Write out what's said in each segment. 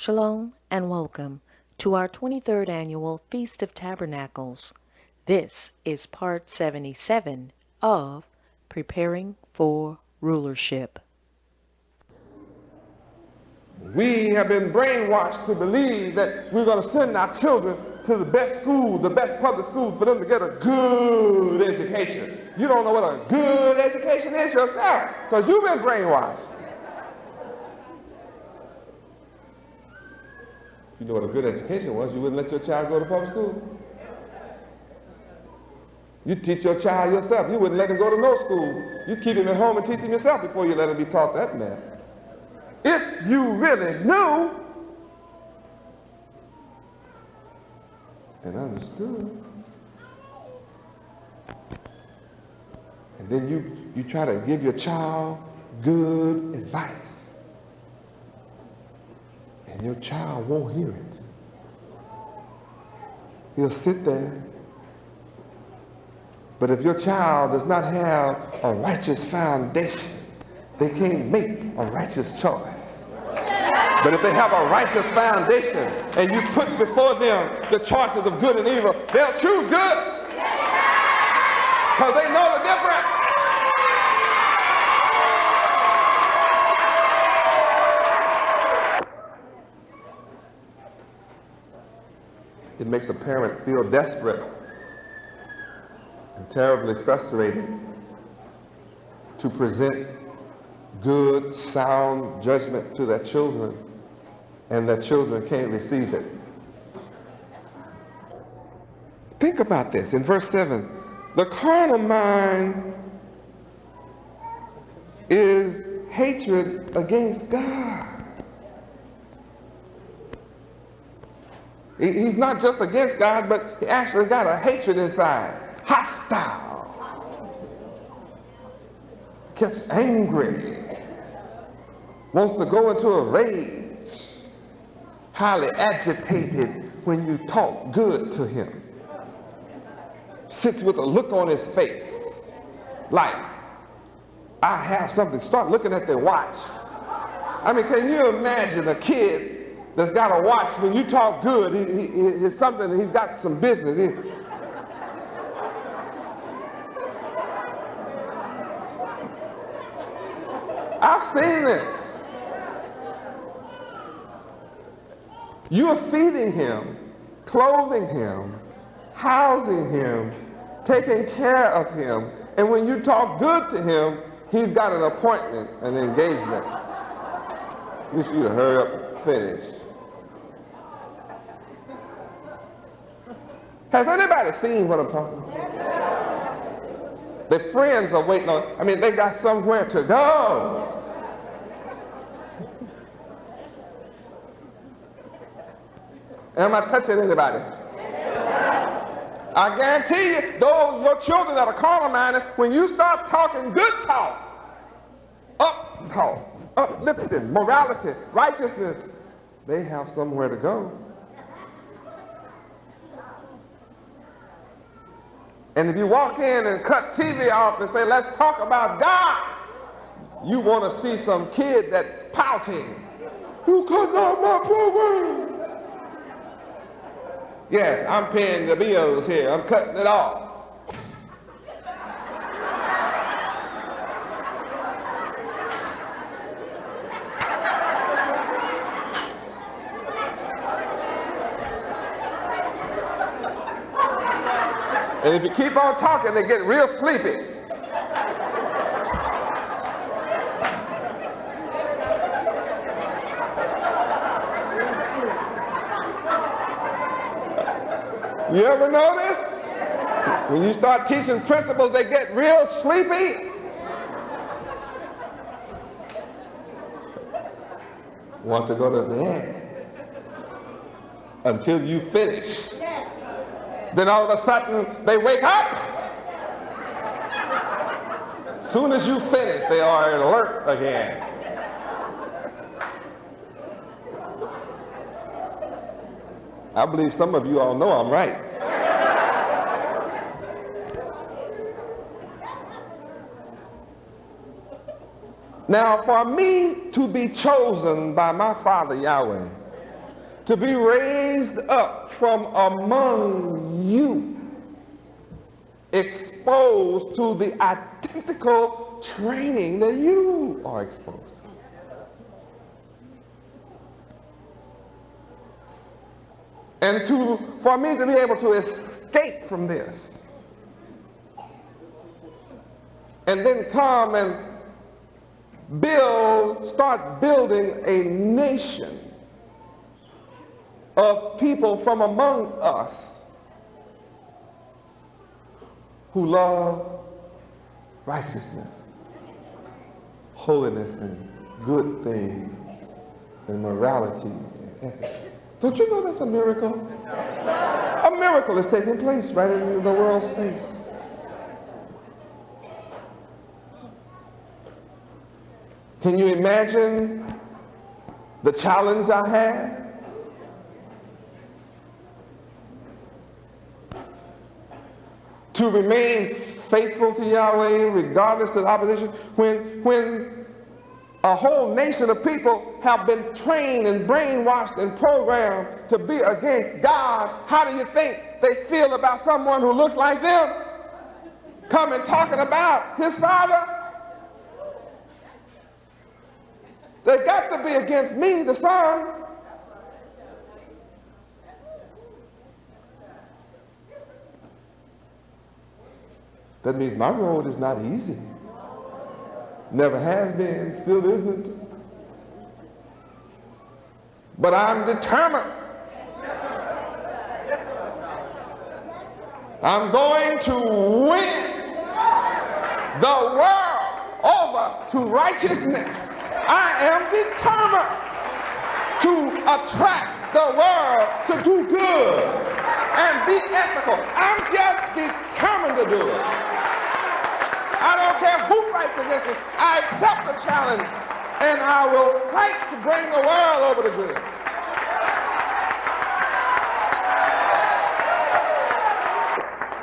Shalom and welcome to our 23rd annual Feast of Tabernacles. This is part 77 of Preparing for Rulership. We have been brainwashed to believe that we're going to send our children to the best schools, the best public schools, for them to get a good education. You don't know what a good education is yourself because you've been brainwashed. If you know what a good education was, you wouldn't let your child go to public school. You teach your child yourself. You wouldn't let him go to no school. You keep him at home and teach him yourself before you let him be taught that mess. If you really knew and understood, and then you try to give your child good advice, and your child won't hear it. He'll sit there. But if your child does not have a righteous foundation, they can't make a righteous choice. But if they have a righteous foundation and you put before them the choices of good and evil, they'll choose good. Because they know the difference. It makes a parent feel desperate and terribly frustrated to present good, sound judgment to their children, and their children can't receive it. Think about this in verse 7. The carnal mind is hatred against God. He's not just against God, but he actually got a hatred inside. Hostile. Gets angry. Wants to go into a rage. Highly agitated when you talk good to him. Sits with a look on his face. Like, I have something. Start looking at their watch. I mean, can you imagine a kid that's got a watch? When you talk good, he's something, he's got some business. I've seen this. You are feeding him, clothing him, housing him, taking care of him, and when you talk good to him, he's got an appointment, an engagement. He wants you to hurry up and finish. Has anybody seen what I'm talking about? Their friends are waiting on, they got somewhere to go. Am I touching anybody? I guarantee you, those your children that are carnal minded, when you start talking good talk, uplifting, morality, righteousness, they have somewhere to go. And if you walk in and cut TV off and say, let's talk about God, you want to see some kid that's pouting. You cut off my program. Yes, I'm paying the bills here. I'm cutting it off. And if you keep on talking, they get real sleepy. You ever notice? When you start teaching principles, they get real sleepy. Want to go to bed until you finish. Then all of a sudden, they wake up. As soon as you finish, they are alert again. I believe some of you all know I'm right. Now, for me to be chosen by my Father Yahweh to be raised up from among you, exposed to the identical training that you are exposed to. And for me to be able to escape from this and then come and start building a nation of people from among us who love righteousness, holiness, and good things, and morality and ethics. Don't you know that's a miracle? A miracle is taking place right in the world's face. Can you imagine the challenge I had? To remain faithful to Yahweh regardless of opposition when a whole nation of people have been trained and brainwashed and programmed to be against God. How do you think they feel about someone who looks like them coming talking about his father? They got to be against me, the son. That means my road is not easy. Never has been, still isn't. But I'm determined. I'm going to win the world over to righteousness. I am determined to attract the world to do good and be ethical. I'm just determined to do it. I don't care who fights against me. I accept the challenge and I will fight to bring the world over to good.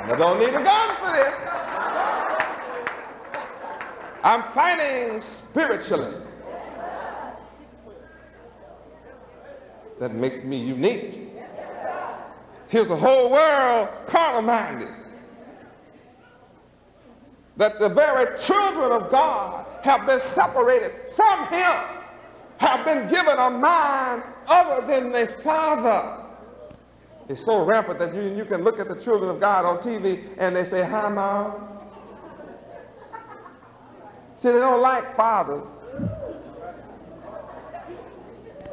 I don't need a gun for this. I'm fighting spiritually. That makes me unique. Here's the whole world carnal-minded. That the very children of God have been separated from him, have been given a mind other than their father. It's so rampant that you can look at the children of God on TV and they say, "Hi, Mom." See, they don't like fathers.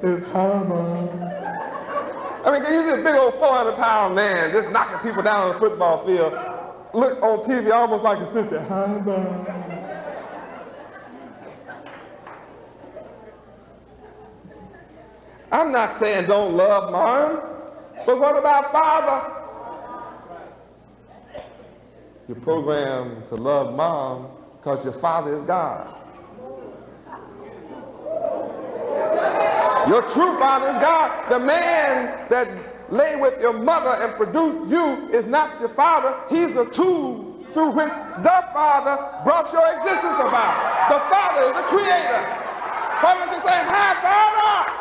It's, "Hi, Mom." I mean, you see a big old 400-pound man just knocking people down on the football field. Look on TV almost like a sister. "Hi, Mom." I'm not saying don't love Mom, but what about Father? You're programmed to love Mom because your Father is God. Your true Father is God. The man that lay with your mother and produced you is not your father. He's the tool through which the Father brought your existence about. The Father is the creator. Father is saying, "Hi, Father."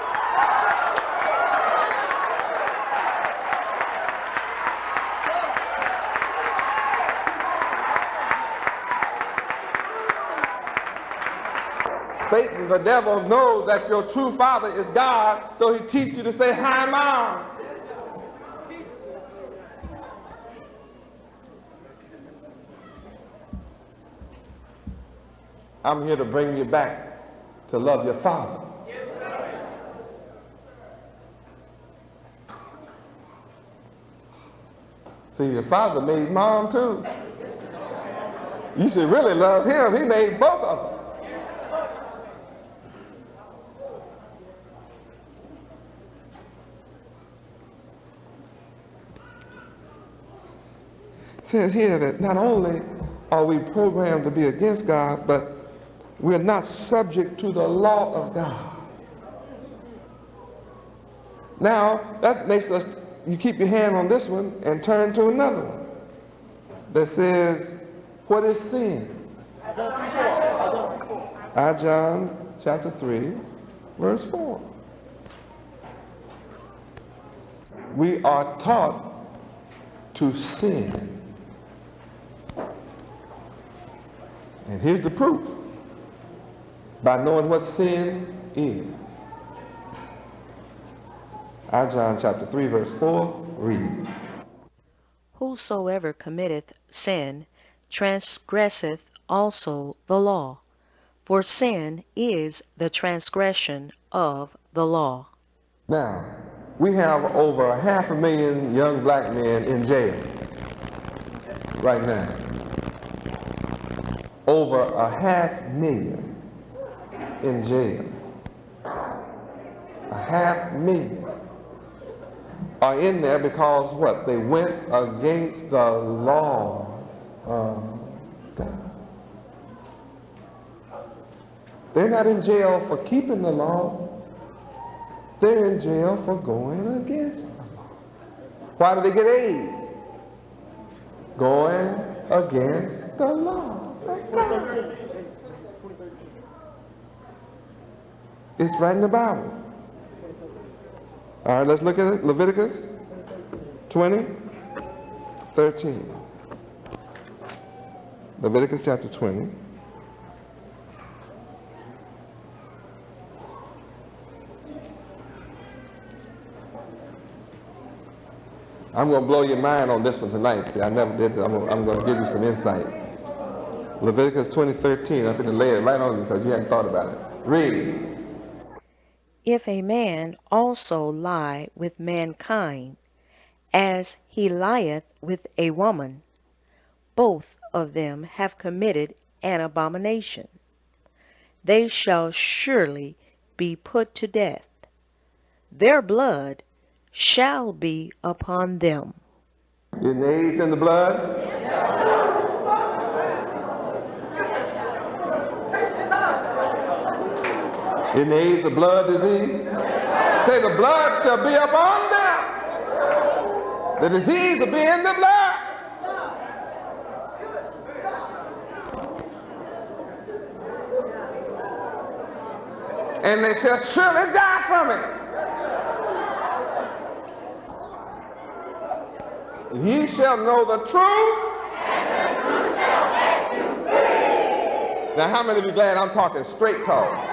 Satan, the devil, knows that your true father is God, so he teaches you to say, "Hi, Mom." I'm here to bring you back to love your father. See, your father made Mom too. You should really love him. He made both of them. It says here that not only are we programmed to be against God, but we're not subject to the law of God. Now, that makes us, you keep your hand on this one and turn to another one that says, what is sin? John chapter 3, verse 4. we are taught to sin. And here's the proof. By knowing what sin is. John chapter 3 verse 4, read. Whosoever committeth sin transgresseth also the law, for sin is the transgression of the law. Now, we have over 500,000 young black men in jail right now. Over 500,000 in jail. 500,000 are in there because what? They went against the law of God. They're not in jail for keeping the law. They're in jail for going against the law. Why do they get AIDS? Going against the law of God. It's right in the Bible. All right, let's look at it. Leviticus 20:13. Leviticus chapter 20. I'm going to blow your mind on this one tonight. See, I never did this. I'm going to give you some insight. Leviticus 20:13. I'm going to lay it right on you because you hadn't thought about it. Read. If a man also lie with mankind, as he lieth with a woman, both of them have committed an abomination. They shall surely be put to death. Their blood shall be upon them. Isn't the AIDS in the blood? Isn't the AIDS a blood disease? Say the blood shall be upon them. The disease will be in the blood. And they shall surely die from it. Ye shall know the truth. Now, how many of you glad I'm talking straight talk?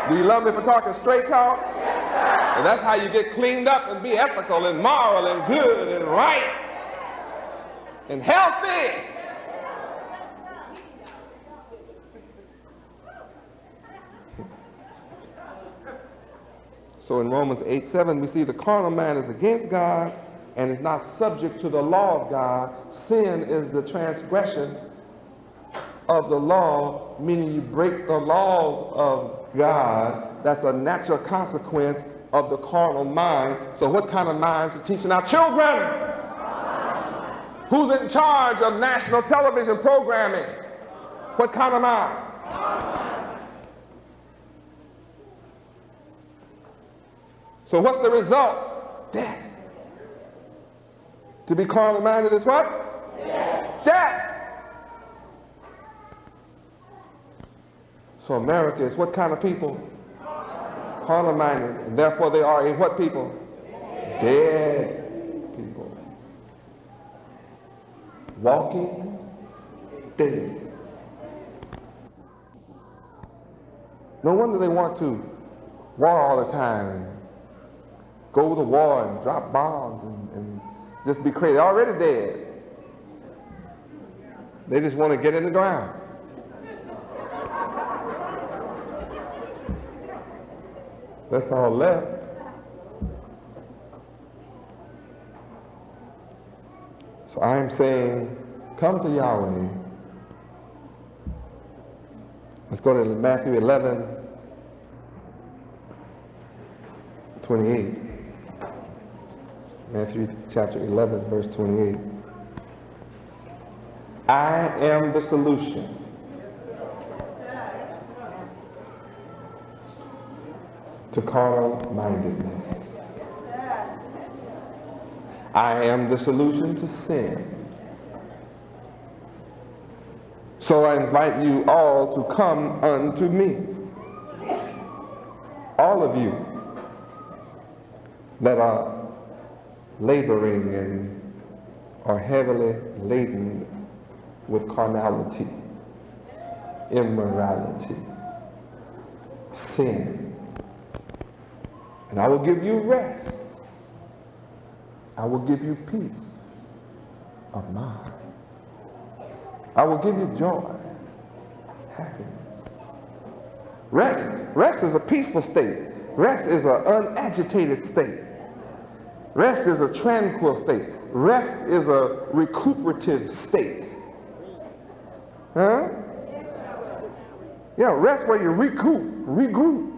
Do you love me for talking straight talk? And that's how you get cleaned up and be ethical and moral and good and right and healthy. So in Romans 8:7, we see the carnal man is against God and is not subject to the law of God. Sin is the transgression of the law, meaning you break the laws of God. That's a natural consequence of the carnal mind. So what kind of minds are teaching our children? Who's in charge of national television programming? What kind of mind? So what's the result? Death. To be carnal minded is what? Death. So America is what kind of people? Carnal minded. And therefore they are in what people? Dead people. Walking dead. No wonder they want to war all the time and go to war and drop bombs and just be crazy. They're already dead. They just want to get in the ground. That's all left. So I am saying, come to Yahweh. Let's go to Matthew 11:28. Matthew chapter 11, verse 28. I am the solution. To carnal mindedness. I am the solution to sin. So I invite you all to come unto me. All of you that are laboring and are heavily laden with carnality, immorality, sin. And I will give you rest. I will give you peace of mind. I will give you joy, happiness. Rest is a peaceful state. Rest is an unagitated state. Rest is a tranquil state. Rest is a recuperative state. Huh? Yeah, rest where you regroup.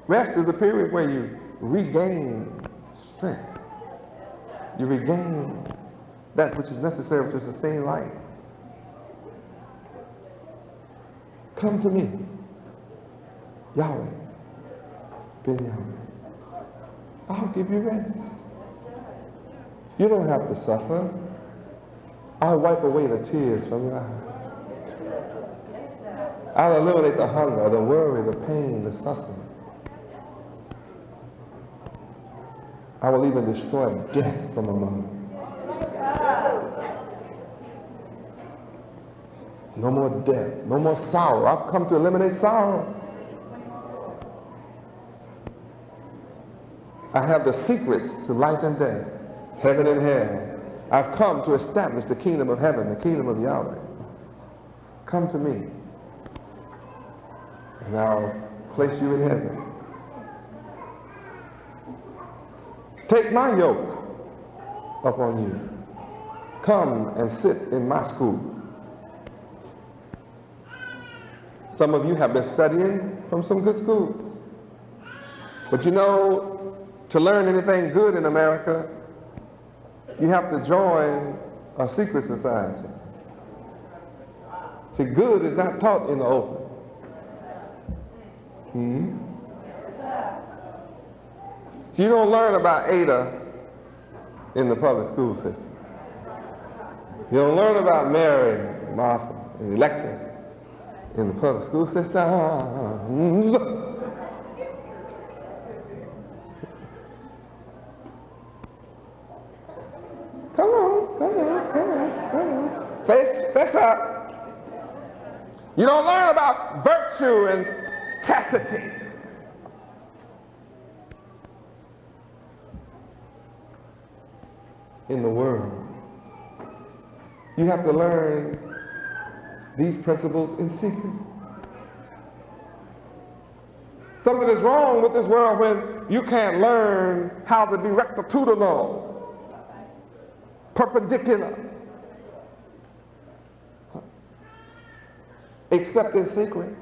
Rest is a period where you regain strength. You regain that which is necessary to sustain life. Come to me, Yahweh, Ben Yahweh. I'll give you rest. You don't have to suffer. I'll wipe away the tears from your eyes. I'll eliminate the hunger, the worry, the pain, the suffering. I will even destroy death from among you. No more death, no more sorrow. I've come to eliminate sorrow. I have the secrets to life and death, heaven and hell. I've come to establish the kingdom of heaven, the kingdom of Yahweh. Come to me, and I'll place you in heaven. Take my yoke upon you. Come and sit in my school. Some of you have been studying from some good schools. But you know, to learn anything good in America, you have to join a secret society. See, good is not taught in the open. So you don't learn about Ada in the public school system. You don't learn about Mary, Martha, and Electra in the public school system. Come on. Face up. You don't learn about virtue and chastity. In the world. You have to learn these principles in secret. Something is wrong with this world when you can't learn how to be rectitudinal, perpendicular, except in secret.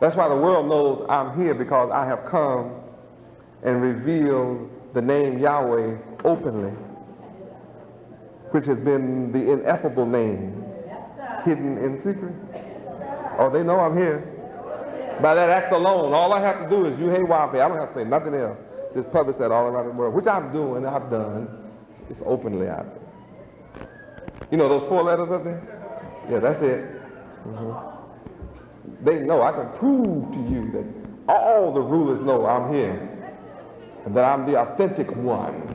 That's why the world knows I'm here, because I have come and revealed the name Yahweh openly, which has been the ineffable name hidden in secret. Oh, they know I'm here. By that act alone, all I have to do is you hey Wafe. I don't have to say nothing else. Just publish that all around the world, which I'm doing, I've done. It's openly out there. You know those 4 letters up there? Yeah, that's it. They know. I can prove to you that all the rulers know I'm here and that I'm the authentic one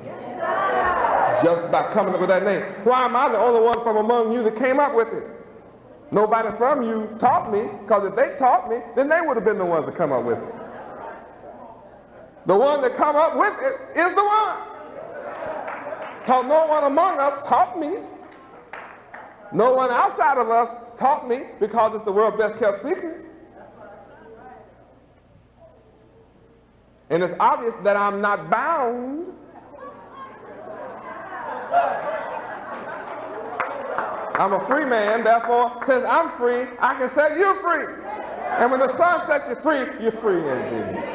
just by coming up with that name. Why am I the only one from among you that came up with it? Nobody from you taught me, because if they taught me, then they would have been the ones that come up with it. The one that come up with it is the one. Because no one among us taught me. No one outside of us taught me, because it's the world's best kept secret. And it's obvious that I'm not bound. I'm a free man, therefore, since I'm free, I can set you free. And when the Son sets you free, you're free indeed.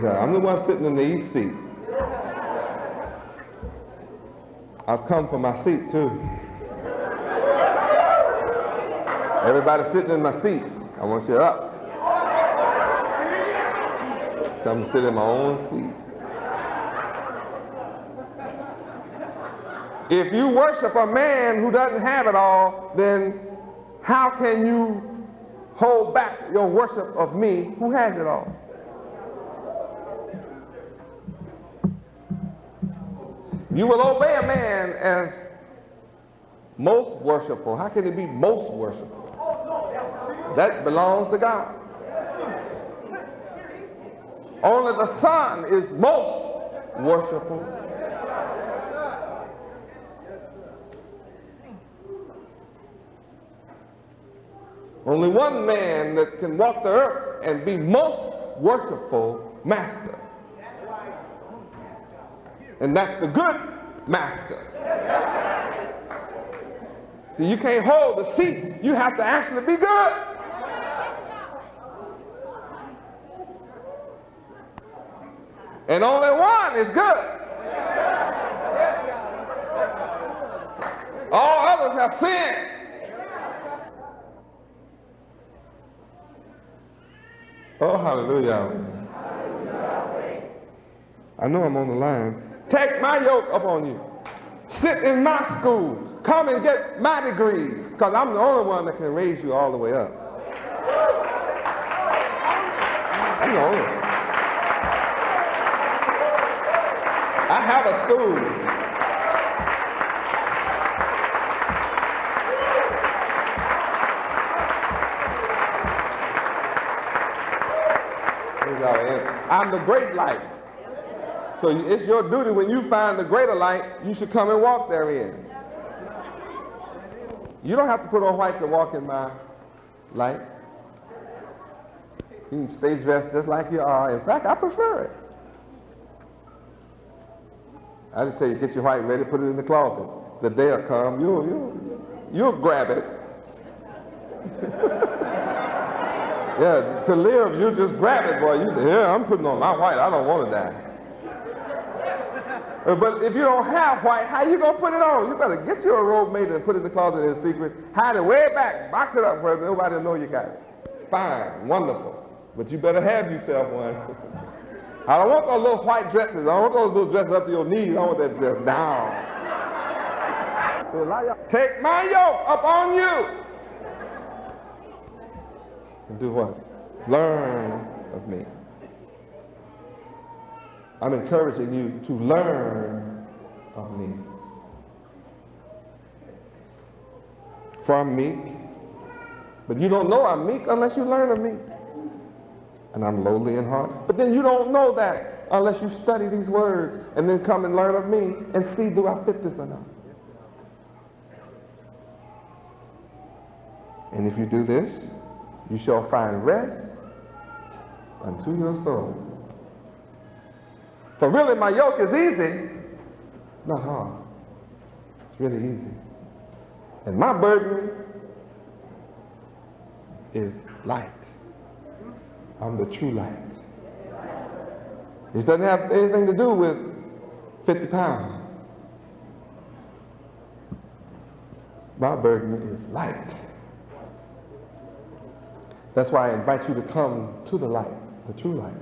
I'm the one sitting in the east seat. I've come for my seat too. Everybody sitting in my seat, I want you up. Come sit in my own seat. If you worship a man who doesn't have it all, then how can you hold back your worship of me who has it all? You will obey a man as most worshipful. How can it be most worshipful? That belongs to God. Only the Son is most worshipful. Only one man that can walk the earth and be most worshipful master. And that's the good master. See, you can't hold the seat. You have to actually be good. And only one is good. All others have sinned. Oh, hallelujah. I know I'm on the line. Take my yoke upon you. Sit in my school. Come and get my degrees, because I'm the only one that can raise you all the way up. I'm the only one. I have a school. I'm the great light. So it's your duty when you find the greater light, you should come and walk therein. You don't have to put on white to walk in my light. You can stay dressed just like you are. In fact, I prefer it. I just tell you, get your white ready, put it in the closet. The day will come, you'll grab it. Yeah, to live, you just grab it, boy. You say, yeah, I'm putting on my white. I don't want to die. But if you don't have white, how you going to put it on? You better get you a robe made and put it in the closet in secret. Hide it way back. Box it up where nobody will know you got it. Fine. Wonderful. But you better have yourself one. I don't want those little white dresses. I don't want those little dresses up to your knees. I want that dress down. Take my yoke upon you. And do what? Learn of me. I'm encouraging you to learn of me. For I'm meek. But you don't know I'm meek unless you learn of me. And I'm lowly in heart. But then you don't know that unless you study these words and then come and learn of me and see, do I fit this or not? And if you do this, you shall find rest unto your soul. For really my yoke is easy, not hard. It's really easy. And my burden is light. I'm the true light. This doesn't have anything to do with 50 pounds. My burden is light. That's why I invite you to come to the light, the true light.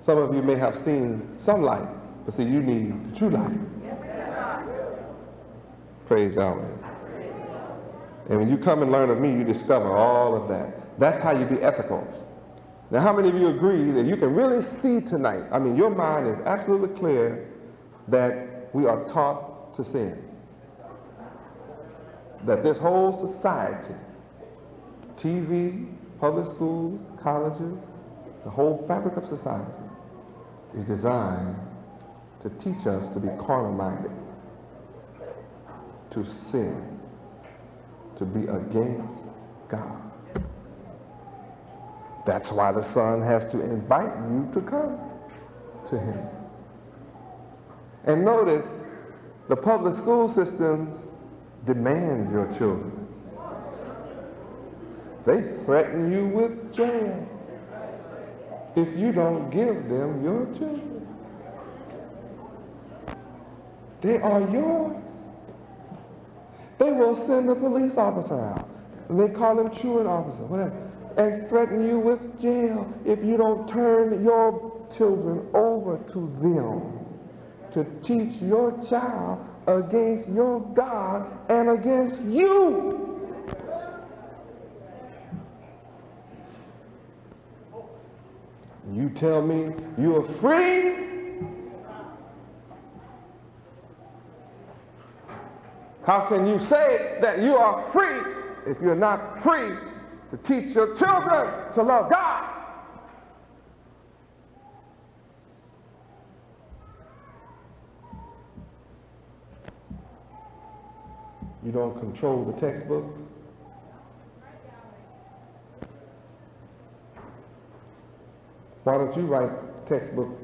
Some of you may have seen some light, but see, you need the true light. Praise Yahweh. And when you come and learn of me, you discover all of that. That's how you be ethical. Now, how many of you agree that you can really see tonight? I mean, your mind is absolutely clear that we are taught to sin. That this whole society, TV, public schools, colleges, the whole fabric of society is designed to teach us to be carnal-minded, to sin, to be against God. That's why the Son has to invite you to come to him. And notice, the public school systems demand your children. They threaten you with jail if you don't give them your children. They are yours. They will send a police officer out, and they call him truant officer, whatever, and threaten you with jail if you don't turn your children over to them to teach your child against your God and against you. You tell me you're free? How can you say that you are free if you're not free to teach your children to love God? You don't control the textbooks. Why don't you write textbooks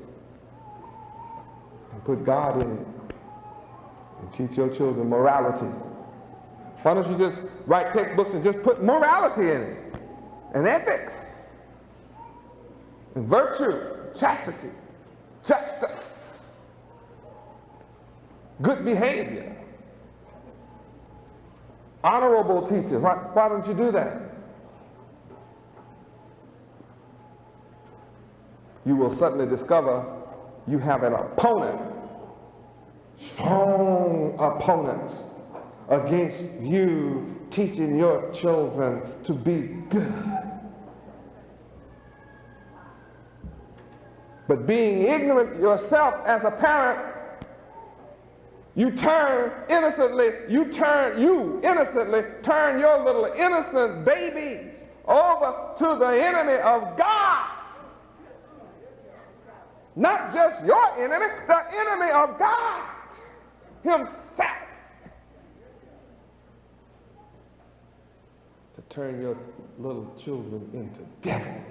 and put God in it and teach your children morality? Why don't you just write textbooks and just put morality in it and ethics and virtue, chastity, justice, good behavior, honorable teaching? Why don't you do that? You will suddenly discover you have an opponent, strong opponents against you teaching your children to be good. But being ignorant yourself as a parent, you innocently turn your little innocent baby over to the enemy of God. Not just your enemy, the enemy of God himself. To turn your little children into devils.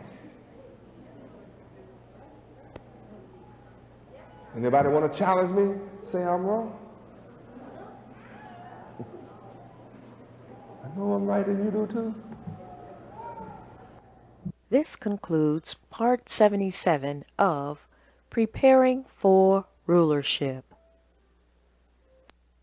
Anybody want to challenge me? Say I'm wrong. I know I'm right and you do too. This concludes Part 77 of Preparing for Rulership.